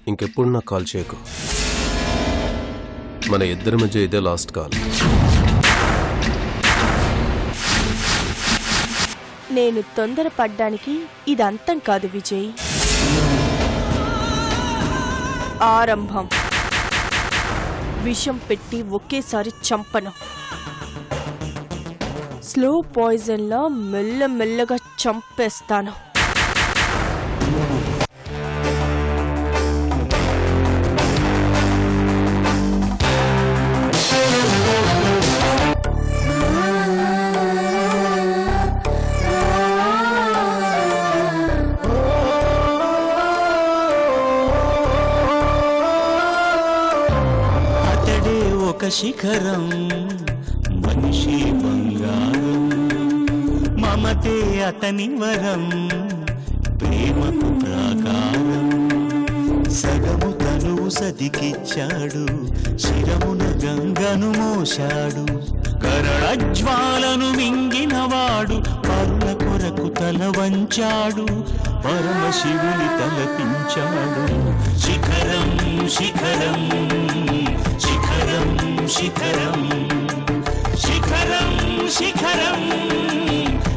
ఇంకెప్పుడు నాకు కాల్ చేయకు. మన ఇద్దరి మధ్య ఇదే లాస్ట్ కాల్. నేను తొందరపడ్డానికి ఇది అంతం కాదు విజయ్, ఆరంభం. విషం పెట్టి ఒకేసారి చంపను. స్లో పాయిజన్లా మెల్లమెల్లగా చంపేస్తాను. శిఖరం మనిషి బంగారం, మమతే అతని వరం, ప్రేమకు ప్రాకారం. సగము తనువు సతికిచ్చాడు, శిరమున గంగను మోశాడు. కరణజ్వాలను మింగినవాడు పరుల కొరకు తల వంచాడు, పరమశివుని తలపించాడు. శిఖరం శిఖరం శిఖరం శిఖరం శిఖరం శిఖరం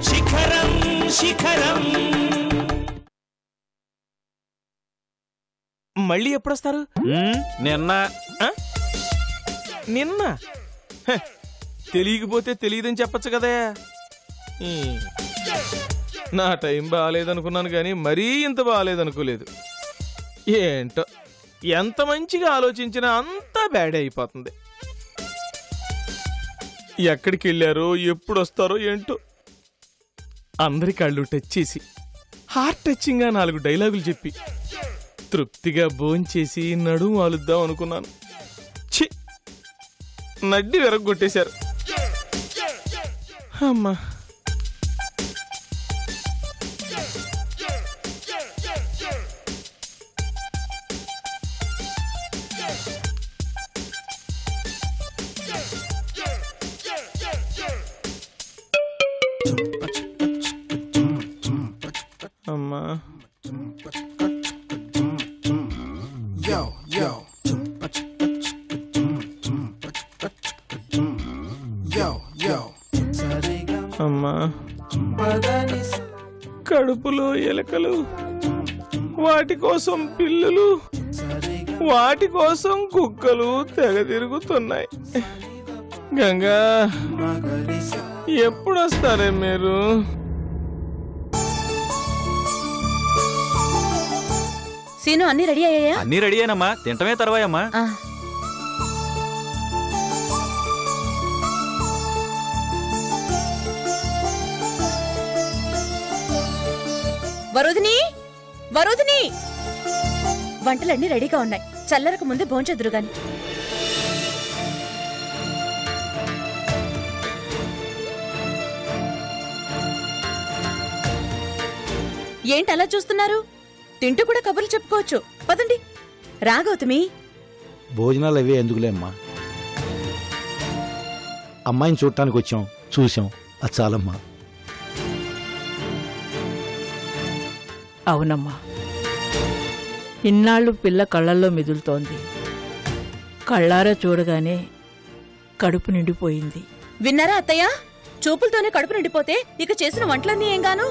శిఖరం శిఖరం. మళ్ళీ ఎప్పుడొస్తారు? నిన్న నిన్న తెలియకపోతే తెలియదని చెప్పచ్చు కదా. నా టైం బాగాలేదనుకున్నాను కానీ మరీ ఇంత బాగాలేదనుకోలేదు. ఏంటో ఎంత మంచిగా ఆలోచించినా అంతా బ్యాడ్ అయిపోతుంది. ఎక్కడికి వెళ్ళారో ఎప్పుడు వస్తారో ఏంటో. అందరి కళ్ళు టచ్ చేసి హార్ట్ టచింగ్ గా 4 డైలాగులు చెప్పి తృప్తిగా భోంచేసి నడుము ఆలుద్దాం అనుకున్నాను. ఛీ, నడ్డి విరగొట్టేశారు. అమ్మా, అమ్మా. అమ్మా, కడుపులో ఎలకలు, వాటి కోసం పిల్లులు, వాటి కోసం కుక్కలు తెగ తిరుగుతున్నాయి. గంగా, ఎప్పుడు వస్తారే మీరు? సీను, అన్ని రెడీ అయ్యాయా? అన్ని రెడీ అయినమ్మా, తింటమే తర్వాయమ్మా. వరుదిని, వరుదిని, వంటలన్నీ రెడీగా ఉన్నాయి. చల్లరకు ముందే భోంచెదురు గాని. ఏంటి అలా చూస్తున్నారు? తింటూ కూడా కబుర్లు చెప్పుకోవచ్చు. పదండి. రాగౌతమి, భోజనాలు అవే ఎందుకులే అమ్మా. అమ్మాయిని చూడటానికి వచ్చాం, చూసాం, అది చాలమ్మా. అవునమ్మా, ఇన్నాళ్ళు పిల్ల కళ్ళల్లో మెదులుతోంది. కళ్ళారా చూడగానే కడుపు నిండిపోయింది. విన్నారా అత్తయ్య? చూపులతోనే కడుపు నిండిపోతే ఇక చేసిన వంటలన్నీ ఏం గాను?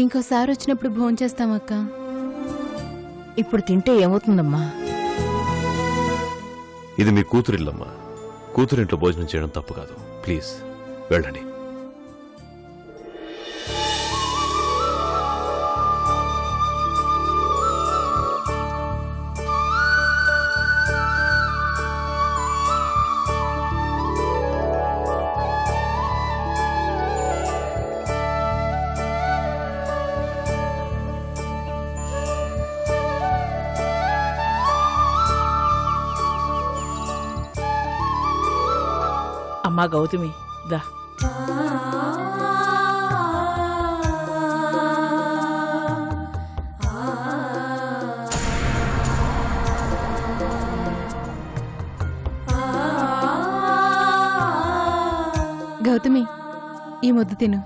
ఇంకోసారి వచ్చినప్పుడు భోంచేస్తామక్క. ఇప్పుడు తింటే ఏమవుతుందమ్మా? ఇది మీ కూతురిల్లమ్మా. కూతురింట్లో భోజనం చేయడం తప్పు కాదు. ప్లీజ్ వెళ్ళండి. అమ్మా గౌతమి, దా. గౌతమి, ఈ ముద్ద తిను.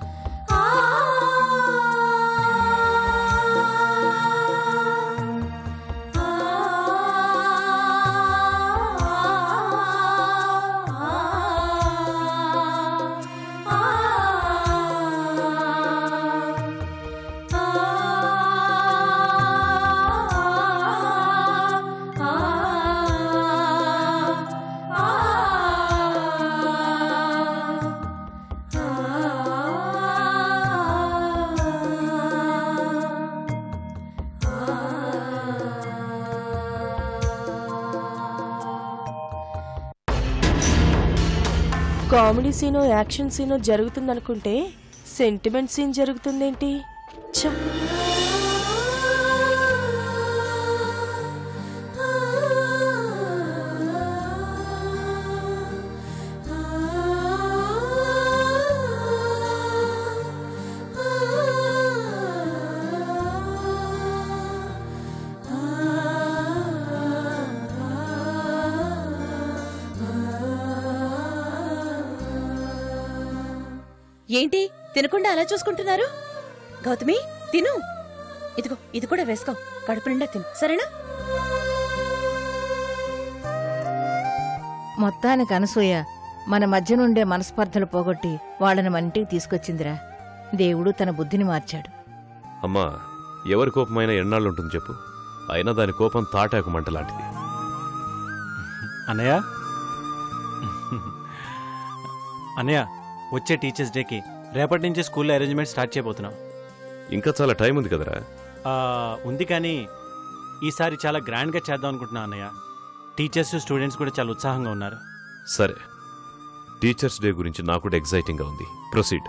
కామెడీ సీను యాక్షన్ సీను జరుగుతుందనుకుంటే సెంటిమెంట్ సీన్ జరుగుతుందేంటి? ఛ! ఏంటి తినకుండా అలా చూసుకుంటున్నారు? గౌతమి తిను. ఇదిగో ఇది కూడా వేసుకో. కడుపు నిండా తిను, సరేనా? మొత్తానికి అనసూయ మన మధ్య నుండే మనస్పర్ధలు పోగొట్టి వాళ్ళని మన ఇంటికి తీసుకొచ్చిందిరా. దేవుడు తన బుద్ధిని మార్చాడు. అమ్మా, ఎవరి కోపమైనా ఎన్నాళ్ళు ఉంటుంది చెప్పు. అయినా దాని కోపం తాటాకు మంట లాంటిది. అన్నయ్య అన్నయ్య, వచ్చే టీచర్స్ డేకి రేపటి నుంచి స్కూల్లో అరేంజ్మెంట్ స్టార్ట్ చేయబోతున్నాం. ఇంకా చాలా టైం ఉంది కదరా? ఉంది, కానీ ఈసారి చాలా గ్రాండ్గా చేద్దాం అనుకుంటున్నా అన్నయ్య. టీచర్స్ స్టూడెంట్స్ కూడా చాలా ఉత్సాహంగా ఉన్నారు. సరే, టీచర్స్ డే గురించి నాకు కూడా ఎగ్జైటింగ్గా ఉంది. ప్రొసీడ్.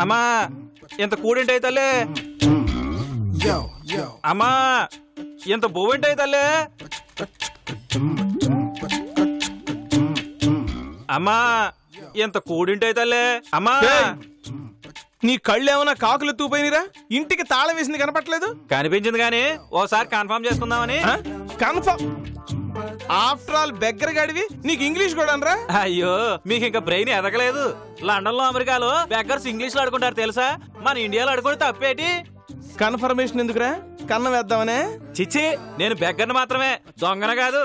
అమ్మా, ఎంత కూడింటే తల్లే. అమ్మా, ఎంత బోవింటే తల్లే. అమ్మా, ఎంత కూడింటే తల్లే. అమ్మా, నీ కళ్ళేమన్నా కాకులు తూపోయినరా? ఇంటికి తాళం వేసింది కనపట్లేదు? కనిపించింది కానీ ఓసారి కన్ఫర్మ్ చేసుకుందామని. కన్ఫర్మ్? ఆఫ్టర్ ఆల్ బెగ్గర గడివి నీకు ఇంగ్లీష్ కూడా అనరా? అయ్యో, మీకు ఇంకా బ్రెయిన్ ఎదగలేదు. లండన్ లో అమెరికాలో బెగ్గర్స్ ఇంగ్లీష్ లో ఆడుకుంటారు తెలుసా? మన ఇండియాలో ఆడుకుంటే తప్పేటి? కన్ఫర్మేషన్ ఎందుకురా? కన్నం వేద్దామనే? చిచ్చి, నేను బెగ్గర్ని మాత్రమే, దొంగన కాదు.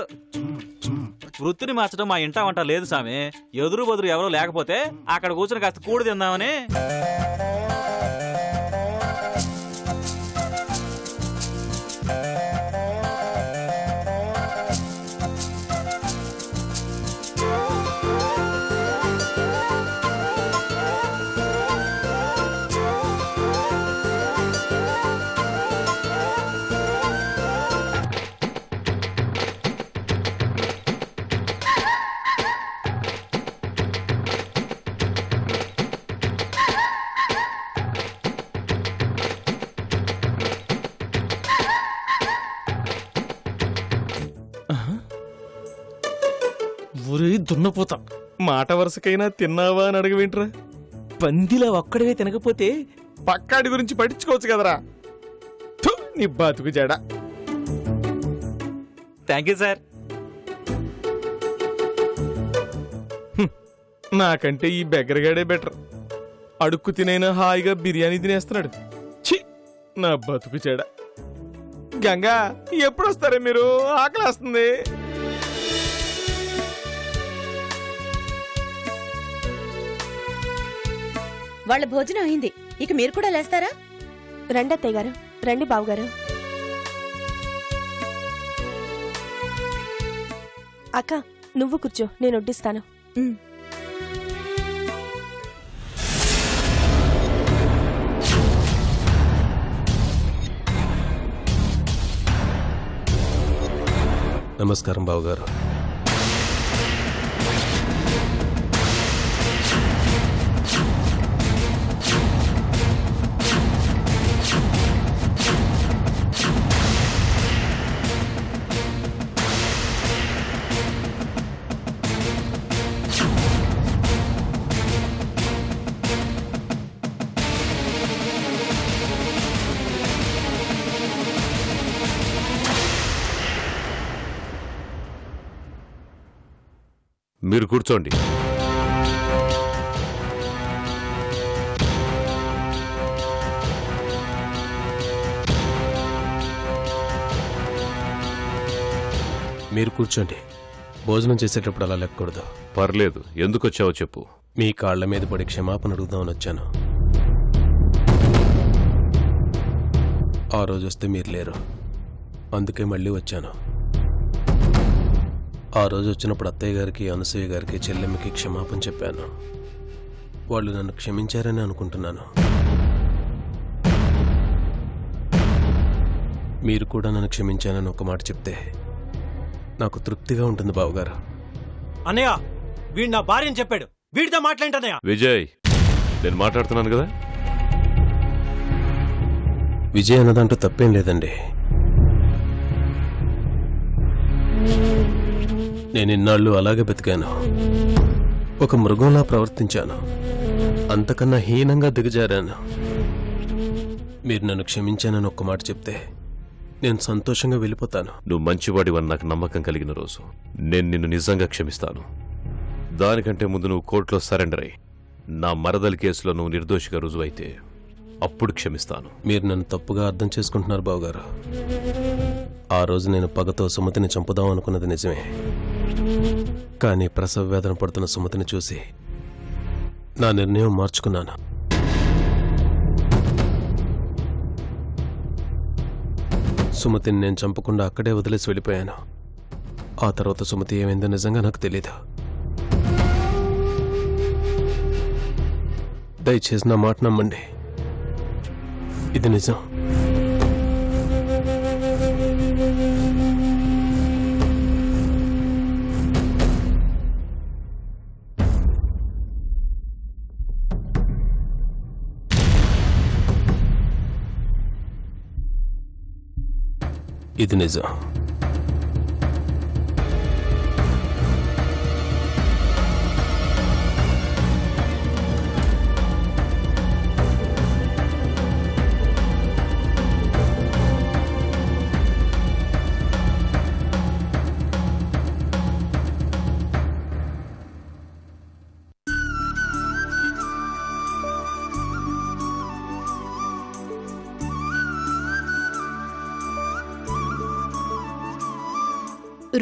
వృత్తిని మార్చడం మా ఇంట వంట లేదు సామి. ఎదురు బదురు ఎవరో లేకపోతే అక్కడ కూర్చొని కాస్త కూడు తిందామని. ఊరి దున్నపోతాం. మాట వరుసకైనా తిన్నావా అని అడగవేంట్రా? పందిలా ఒక్కడవే తినకపోతే పక్కాడి గురించి పట్టించుకోవచ్చు కదరా. నీ బతుకు జడ. Thank you sir. నాకంటే ఈ బెగ్గరగాడే బెటర్. అడుక్కు తినైనా హాయిగా బిర్యానీ తినేస్తున్నాడు. ఛీ, నా బతుకు చెడ. గంగా, ఎప్పుడు వస్తారే మీరు? ఆకలేస్తుంది. వాళ్ళ భోజనం అయింది, ఇక మీరు కూడా లేస్తారా? రండి అత్తయ్య గారు, రండి బావగారు. అక్క, నువ్వు కూర్చో, నేను వడ్డిస్తాను. నమస్కారం బావగారు. మీరు కూర్చోండి. మీరు కూర్చోండి. భోజనం చేసేటప్పుడు అలా లెక్కకూడదు. పర్లేదు, ఎందుకు వచ్చావో చెప్పు. మీ కాళ్ల మీద పడి క్షమాపణ అడుగుదామని వచ్చాను. ఆ రోజు వస్తే మీరు లేరు, అందుకే మళ్ళీ వచ్చాను. ఆ రోజు వచ్చినప్పుడు అత్తయ్య గారికి, అనసూయ గారికి, చెల్లెమ్మకి క్షమాపణ చెప్పాను. వాళ్ళు నన్ను క్షమించారని అనుకుంటున్నాను. మీరు కూడా నన్ను క్షమించానని ఒక మాట చెప్తే నాకు తృప్తిగా ఉంటుంది బావగారు. అన్నయ్య, వీడు నా భార్యని చెప్పాడు, వీడితో మాట్లాడన్నయ్య. విజయ్, నేను మాట్లాడుతున్నాను కదా. విజయ్ అన్నదంటూ తప్పేం లేదండి. నేను ఇన్నాళ్ళు అలాగే బతికాను. ఒక మృగంలా ప్రవర్తించాను, అంతకన్నా హీనంగా దిగజారాను. మీరు నన్ను క్షమించానని ఒక్క మాట చెప్తే నేను సంతోషంగా వెళ్ళిపోతాను. నువ్వు మంచివాడివని నాకు నమ్మకం కలిగిన రోజు నేను నిన్ను నిజంగా క్షమిస్తాను. దానికంటే ముందు నువ్వు కోర్టులో సరెండర్ అయ్యి నా మరదలి కేసులో నువ్వు నిర్దోషిగా రుజువైతే అప్పుడు క్షమిస్తాను. మీరు నన్ను తప్పుగా అర్థం చేసుకుంటున్నారు బావగారు. ఆ రోజు నేను పగతో సుమతిని చంపుదాం అనుకున్నది నిజమే, కానీ ప్రసవ వేదన పడుతున్న సుమతిని చూసి నా నిర్ణయం మార్చుకున్నాను. సుమతిని నేను చంపకుండా అక్కడే వదిలేసి వెళ్ళిపోయాను. ఆ తర్వాత సుమతి ఏమైందో నిజంగా నాకు తెలీదు. దయచేసి నా మాట నమ్మండి, ఇది నిజం. ఇది నిజం.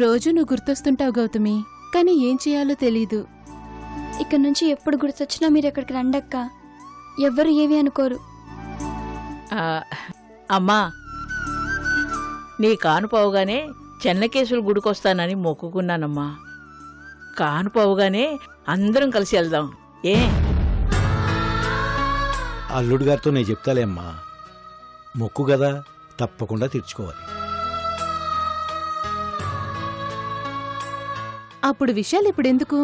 రోజు నువ్వు గుర్తొస్తుంటావు గౌతమి, కానీ ఏం చేయాలో తెలీదు. ఇక్కడ నుంచి ఎప్పుడు గుర్తొచ్చినా మీరు ఎక్కడికి రండక్క, ఎవ్వరు ఏమీ అనుకోరు. అమ్మా, నీ కానుపోవగానే చెన్నకేశవులు గుడికొస్తానని మొక్కుకున్నానమ్మా. కానుపోవగానే అందరం కలిసి వెళ్దాం. ఏ అల్లుడు గారితో నేను చెప్తాలే అమ్మా, మొక్కు కదా, తప్పకుండా తీర్చుకోవాలి. అప్పుడు విషయాలు ఇప్పుడెందుకు?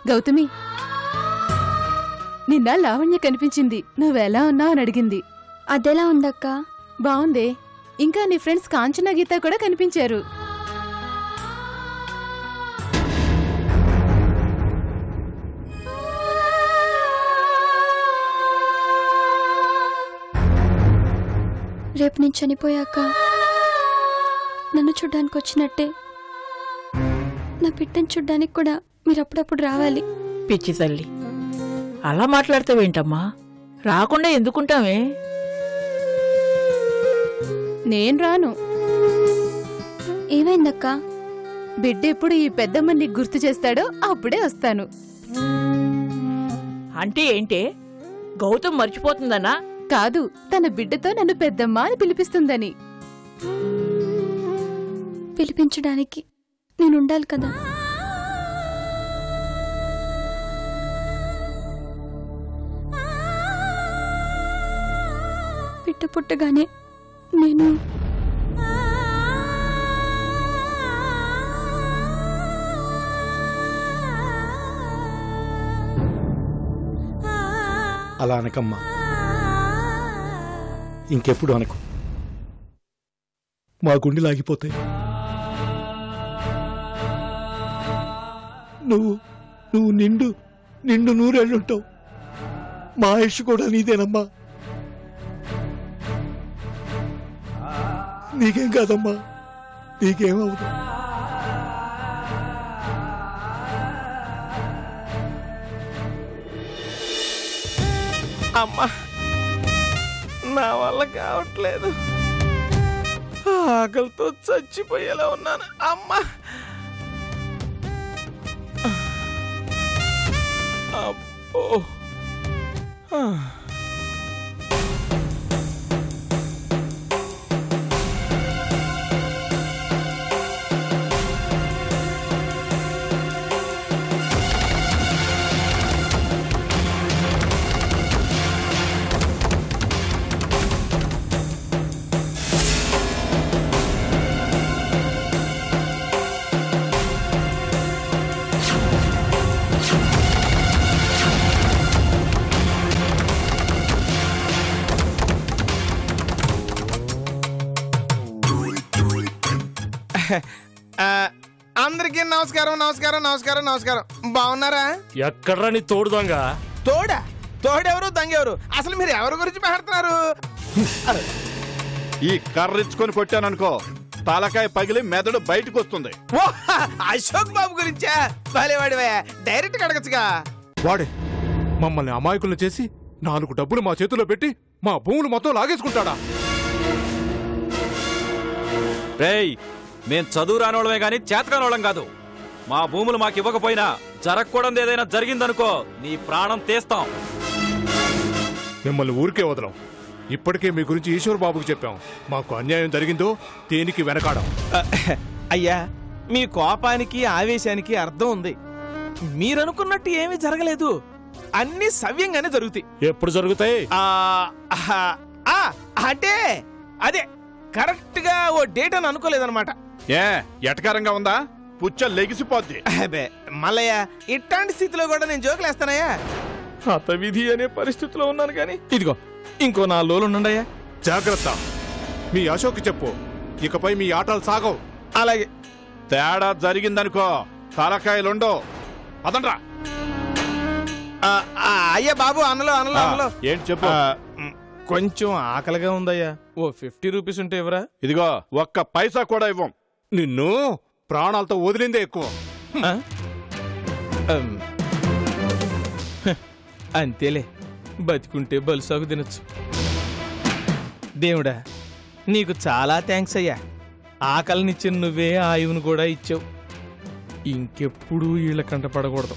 గౌతమి, నిన్న లావణ్య కనిపించింది, నువ్వెలా ఉన్నావు అని అడిగింది. అదెలా ఉందక్క? బావుందే. ఇంకా నీ ఫ్రెండ్స్ కాంచనా, గీత కూడా కనిపించారు. రేపు నేను చనిపోయాక నన్ను చూడ్డానికి వచ్చినట్టే నా బిడ్డను చూడ్డానికి కూడా మీరు అప్పుడప్పుడు రావాలి. పిచ్చి తల్లి, అలా మాట్లాడతావేంటమ్మా? రాకుండా ఎందుకుంటామే? నేను రాను. ఏమైందక్క? బిడ్డ ఎప్పుడు ఈ పెద్దమ్మ నీకు గుర్తు చేస్తాడో అప్పుడే వస్తాను. అంటే ఏంటే? గౌతమ్ మర్చిపోతుందనా? కాదు, తన బిడ్డతో నన్ను పెద్దమ్మ అని పిలిపిస్తుందని. పిలిపించడానికి నేనుండాలి కదా. బిడ్డ పుట్టగానే నేను అలా అనకమ్మా, ఇంకెప్పుడు అనకు, మా గుండె లాగిపోతాయి. నువ్వు నిండు నూరేళ్ళుంటావు. మా ఆయుష్ కూడా నీదేనమ్మా. నీకేం కాదమ్మా, నీకేమవుదు. అమ్మా నా వల్ల కావట్లేదు, ఆకలితో చచ్చిపోయేలా ఉన్నాను. అమ్మా అబ్బో. అందరికీ నమస్కారం నమస్కారం నమస్కారం నమస్కారం. బాగున్నారా? ఎక్కడ్రా నీ తోడు దొంగ? తోడెవరు దొంగెవరు? అసలు మీరు ఎవరి గురించి మాట్లాడుతున్నారు? ఈ కర్రిచ్చుకొని కొట్టాననుకో తలకాయ పగిలి మెదడు బయటకు వస్తుంది. ఓ అశోక్ బాబు గురించా? భలేవాడివే, డైరెక్ట్ అడగచ్చుగా. వాడే మమ్మల్ని అమాయకులను చేసి 4 డబ్బులు మా చేతిలో పెట్టి మా భూములు మొత్తం లాగేసుకుంటాడా? రేయ్, మేం చదువు రానోళ్ళమే గాని చేతకానోళ్ళం కాదు. మా భూములు మాకు ఇవ్వకపోయినా జరగకూడదు ఏదైనా జరిగిందనుకో నీ ప్రాణం తీస్తాం. మిమ్మల్ని ఊరికే వదలం. ఇప్పటికే మీ గురించి ఈశ్వర్ బాబుకి చెప్పాం. మాకు అన్యాయం జరిగిందో దేనికి వెనకాడం. అయ్యా, మీ కోపానికి ఆవేశానికి అర్థం ఉంది. మీరనుకున్నట్టు ఏమీ జరగలేదు, అన్ని సవ్యంగానే జరుగుతాయి. ఎప్పుడు జరుగుతాయి? అంటే అదే కరెక్ట్ గా ఓ డేట్ అని అనుకోలేదన్నమాట. ఎటకారంగా ఉందా? పుచ్చ లెగిసిపోద్ది. మల్లయ్య, ఇట్లాంటి స్థితిలో కూడా నేను జోకులేస్తానయ్యా. హత విధి అనే పరిస్థితిలో ఉన్నాను కానీ ఇదిగో ఇంకో 4 రోజులు ఉండండియ్యా. జాగ్రత్త. మీ అశోక్ చెప్పు, ఇకపై మీ ఆటలు సాగవు. అలాగే. తేడా జరిగిందనుకో తలకాయలుండో. అదండ్రా. అయ్యా బాబు, అనలో ఏంటి చెప్పు. కొంచెం ఆకలిగా ఉందయ్యా, ఓ 50 రూపీస్ ఉంటే ఇవ్వరా? ఇదిగో ఒక్క పైసా కూడా ఇవ్వం. నిన్ను ప్రాణాలతో వదిలిందే ఎక్కువ. అంతేలే, బతికుంటే బలుసాగు తినొచ్చు. దేవుడా, నీకు చాలా థ్యాంక్స్ అయ్యా. ఆకలినిచ్చిన నువ్వే ఆయువును కూడా ఇచ్చావు. ఇంకెప్పుడు వీళ్ళ కంట పడకూడదు.